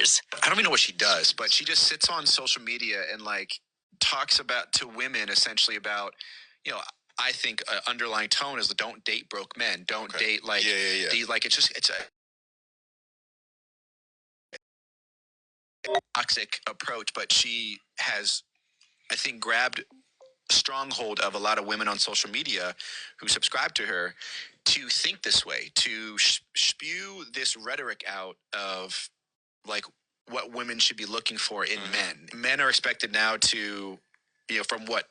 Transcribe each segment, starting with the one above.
I don't even know what she does, but she just sits on social media and like talks about to women essentially about, you know, I think underlying tone is don't date broke men. Don't date like these. Like it's a toxic approach, but she has, I think, grabbed a stronghold of a lot of women on social media who subscribe to her to think this way, to spew this rhetoric out of like what women should be looking for in men. Men are expected now to, from what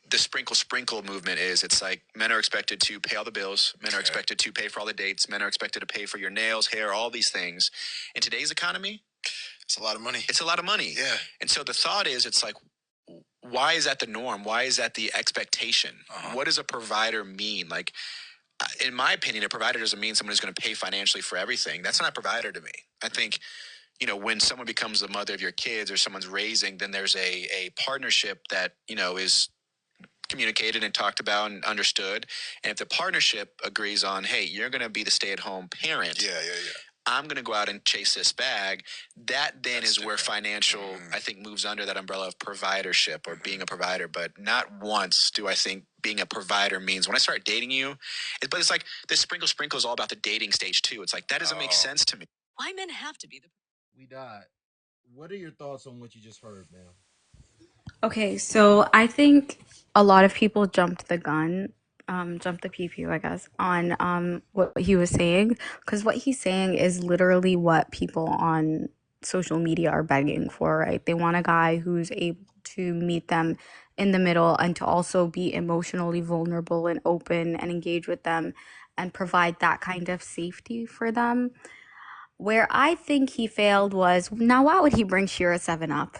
the sprinkle movement is, it's like men are expected to pay all the bills. Men are expected to pay for all the dates. Men are expected to pay for your nails, hair, all these things. In today's economy, it's a lot of money. It's a lot of money. Yeah. And so the thought is, it's like, why is that the norm? Why is that the expectation? What does a provider mean? Like, in my opinion, a provider doesn't mean someone who's going to pay financially for everything. That's not a provider to me. I think, when someone becomes the mother of your kids or someone's raising, then there's a partnership that, is communicated and talked about and understood. And if the partnership agrees on, hey, you're going to be the stay-at-home parent. I'm going to go out and chase this bag. That then is where financial, I think, moves under that umbrella of providership or being a provider. But not once do I think being a provider means when I start dating you. But it's like this sprinkle is all about the dating stage too. It's like that doesn't make sense to me. Why men have to be the. We died. What are your thoughts on what you just heard, ma'am? Okay, so I think a lot of people jumped the gun, jumped the pew, I guess, on what he was saying, because what he's saying is literally what people on social media are begging for, right? They want a guy who's able to meet them in the middle and to also be emotionally vulnerable and open and engage with them and provide that kind of safety for them. Where I think he failed was, now why would he bring Shira 7 up?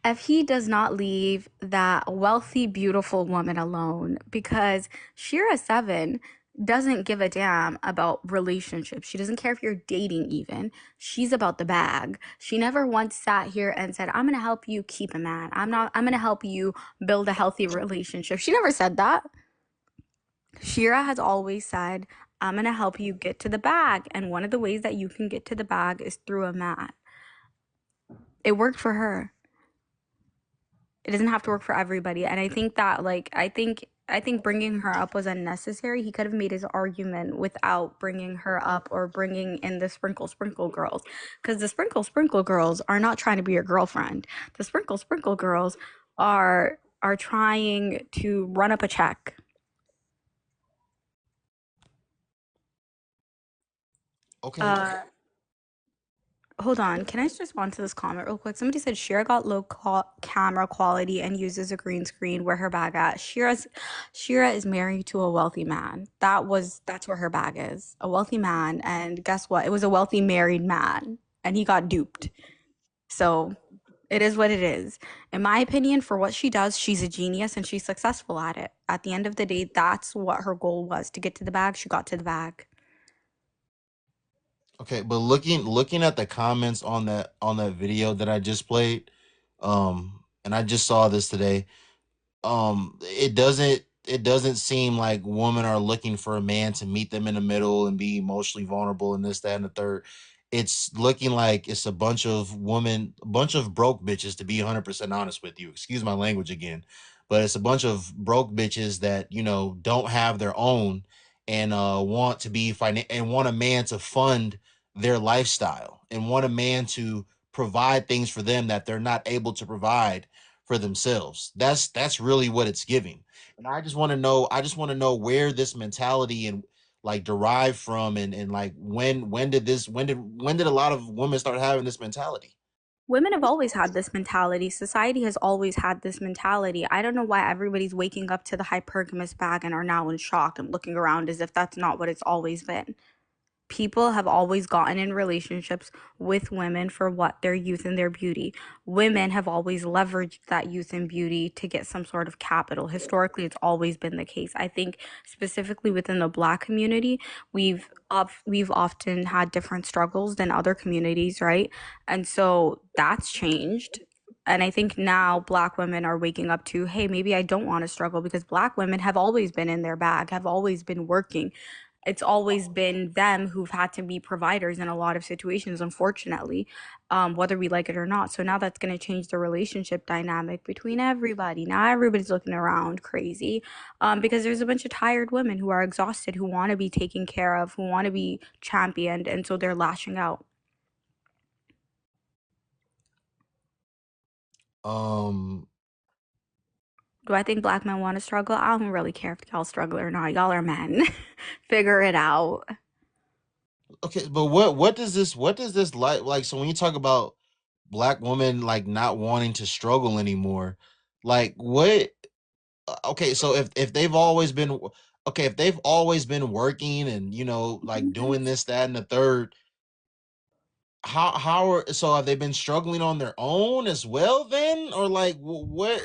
If he does not leave that wealthy, beautiful woman alone, because Shira 7 doesn't give a damn about relationships. She doesn't care if you're dating even. She's about the bag. She never once sat here and said, I'm going to help you keep a man. I'm going to help you build a healthy relationship. She never said that. Shira has always said, I'm going to help you get to the bag. And one of the ways that you can get to the bag is through a man. It worked for her. It doesn't have to work for everybody. And I think that, like, I think bringing her up was unnecessary. He could have made his argument without bringing her up or bringing in the sprinkle girls, because the sprinkle girls are not trying to be your girlfriend. The sprinkle girls are trying to run up a check. Okay. Hold on, can I just respond to this comment real quick? Somebody said Shira got low camera quality and uses a green screen. Where her bag at? Shira is married to a wealthy man. That's where her bag is. A wealthy man, and guess what? It was a wealthy married man, and he got duped. So it is what it is. In my opinion, for what she does, she's a genius and she's successful at it. At the end of the day, that's what her goal was, to get to the bag. She got to the bag. Okay, but looking at the comments on that video that I just played, and I just saw this today. It doesn't seem like women are looking for a man to meet them in the middle and be emotionally vulnerable and this, that, and the third. It's looking like it's a bunch of broke bitches, to be 100% honest with you. Excuse my language again, but it's a bunch of broke bitches that don't have their own and want to be and want a man to fund their lifestyle and want a man to provide things for them that they're not able to provide for themselves. That's really what it's giving. And I just want to know where this mentality and like derived from, and like when did a lot of women start having this mentality? Women have always had this mentality. Society has always had this mentality. I don't know why everybody's waking up to the hypergamous bag and are now in shock and looking around as if that's not what it's always been. People have always gotten in relationships with women for what? Their youth and their beauty. Women have always leveraged that youth and beauty to get some sort of capital. Historically, it's always been the case. I think specifically within the Black community, we've often had different struggles than other communities, right? And so that's changed. And I think now Black women are waking up to, hey, maybe I don't want to struggle, because Black women have always been in their bag, have always been working. it's always been them who've had to be providers in a lot of situations, unfortunately, whether we like it or not. So now that's going to change the relationship dynamic between everybody. Now everybody's looking around crazy, because there's a bunch of tired women who are exhausted, who want to be taken care of, who want to be championed, and so they're lashing out. Um, Do I think black men want to struggle? I don't really care if y'all struggle or not. Y'all are men. Figure it out. okay, but what does this like? So when you talk about black women like not wanting to struggle anymore, like what? Okay, so if they've always been okay, if they've always been working and like doing this, that, and the third, how are so have they been struggling on their own as well then, or like what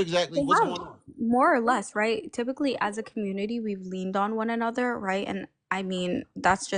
exactly They what's have, going on? more or less, right? Typically, as a community, we've leaned on one another, right? And I mean, that's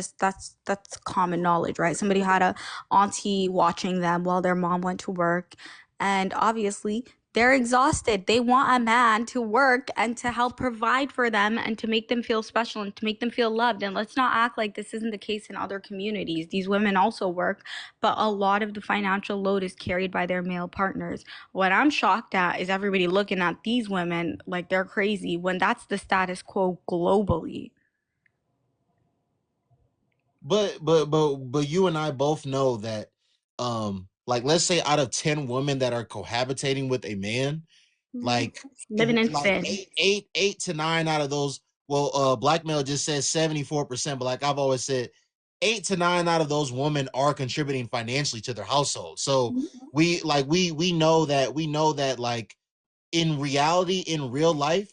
common knowledge, right? Somebody had a auntie watching them while their mom went to work, and obviously they're exhausted. They want a man to work and to help provide for them and to make them feel special and to make them feel loved. And let's not act like this isn't the case in other communities. These women also work, but a lot of the financial load is carried by their male partners. What I'm shocked at is everybody looking at these women like they're crazy when that's the status quo globally. But you and I both know that like let's say out of 10 women that are cohabitating with a man, like Living in like sin. eight to nine out of those, well, black male just says 74%, but like I've always said, 8 to 9 out of those women are contributing financially to their household. So we know that like in reality, in real life,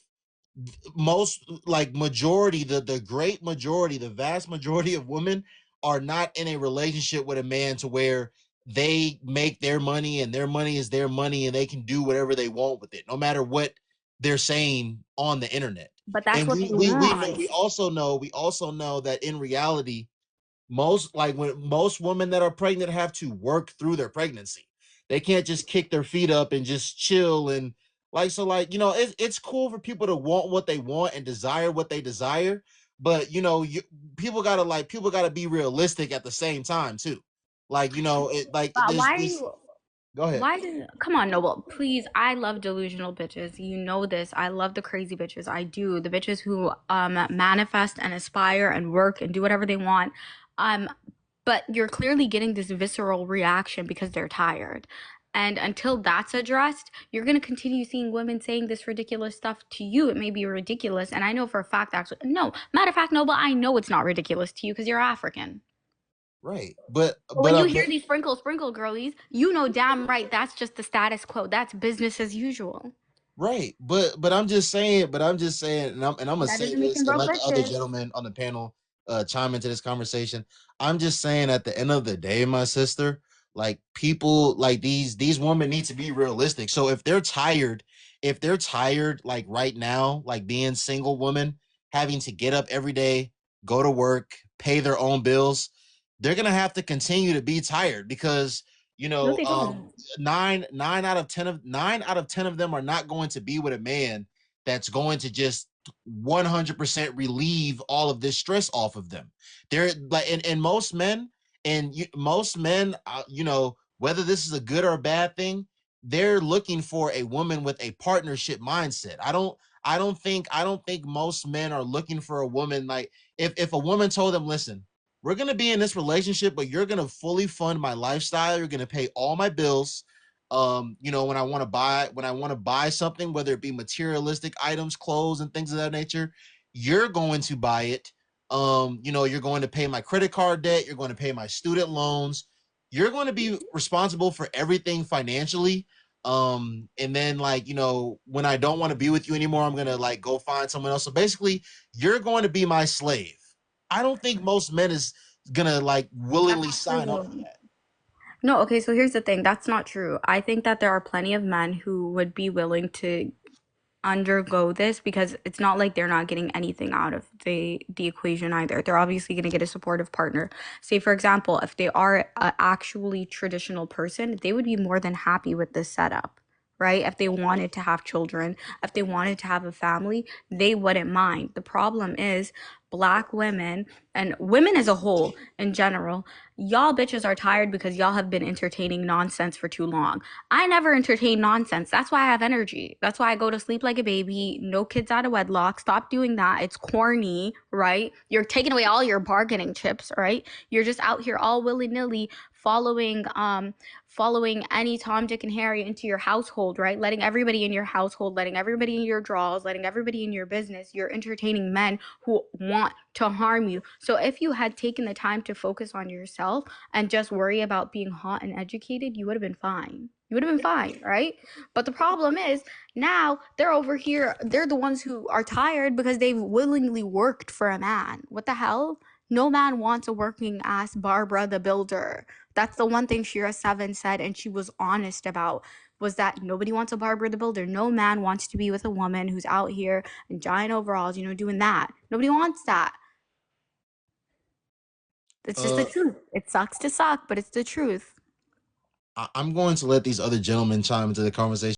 most like majority, the great majority, the vast majority of women are not in a relationship with a man to where they make their money and their money is their money and they can do whatever they want with it, no matter what they're saying on the internet. But that's And what they want. we also know that in reality, most women that are pregnant have to work through their pregnancy. They can't just kick their feet up and just chill and like so like it's cool for people to want what they want and desire what they desire, but people gotta be realistic at the same time too. Like it like But there's why are this. you? Go ahead. Why did? Come on, Noble. Please, I love delusional bitches. You know this. I love the crazy bitches. I do. The bitches who manifest and aspire and work and do whatever they want. Um, but you're clearly getting this visceral reaction because they're tired. And until that's addressed, you're going to continue seeing women saying this ridiculous stuff to you. It may be ridiculous. And I know for a fact, actually, no, matter of fact, Noble, I know it's not ridiculous to you because you're African. Right, But when you hear these sprinkle, sprinkle girlies, you know damn right that's just the status quo. That's business as usual. right, but I'm just saying, and I'm gonna That say doesn't make this them and broke let the other bitches. gentlemen on the panel chime into this conversation. I'm just saying, at the end of the day, my sister, like people like these women need to be realistic. So if they're tired, like right now, like being single women, having to get up every day, go to work, pay their own bills, they're gonna have to continue to be tired because you No, know they um don't. nine out of ten of them are not going to be with a man that's going to just 100% relieve all of this stress off of them. They're like, and most men, whether this is a good or a bad thing, they're looking for a woman with a partnership mindset. I don't think most men are looking for a woman like, if a woman told them, listen, we're gonna be in this relationship, but you're gonna fully fund my lifestyle. You're gonna pay all my bills. When I want to buy something, whether it be materialistic items, clothes, and things of that nature, you're going to buy it. You're going to pay my credit card debt. You're going to pay my student loans. You're going to be responsible for everything financially. And then like, when I don't want to be with you anymore, I'm gonna like go find someone else. So basically, you're going to be my slave. I don't think most men is gonna like That's willingly not sign up for true. that. No, okay, so here's the thing. That's not true. I think that there are plenty of men who would be willing to undergo this because it's not like they're not getting anything out of the equation either. They're obviously going to get a supportive partner. Say for example, if they are a actually traditional person, they would be more than happy with this setup, right? If they wanted to have children, if they wanted to have a family, they wouldn't mind. The problem is black women and women as a whole in general, y'all bitches are tired because y'all have been entertaining nonsense for too long. I never entertain nonsense. That's why I have energy. That's why I go to sleep like a baby. No kids out of wedlock. Stop doing that. It's corny, right? You're taking away all your bargaining chips, right? You're just out here all willy-nilly following any Tom, Dick, and Harry into your household, right? Letting everybody in your household, letting everybody in your drawers, letting everybody in your business. You're entertaining men who want to harm you. So if you had taken the time to focus on yourself and just worry about being hot and educated, you would have been fine. You would have been fine, right? But the problem is now they're over here, they're the ones who are tired because they've willingly worked for a man. What the hell? No man wants a working ass Barbara the Builder. That's the one thing Shira 7 said, and she was honest about, was that nobody wants a Barbara the Builder. No man wants to be with a woman who's out here in giant overalls, doing that. Nobody wants that. It's just the truth. It sucks to suck, but it's the truth. I'm going to let these other gentlemen chime into the conversation.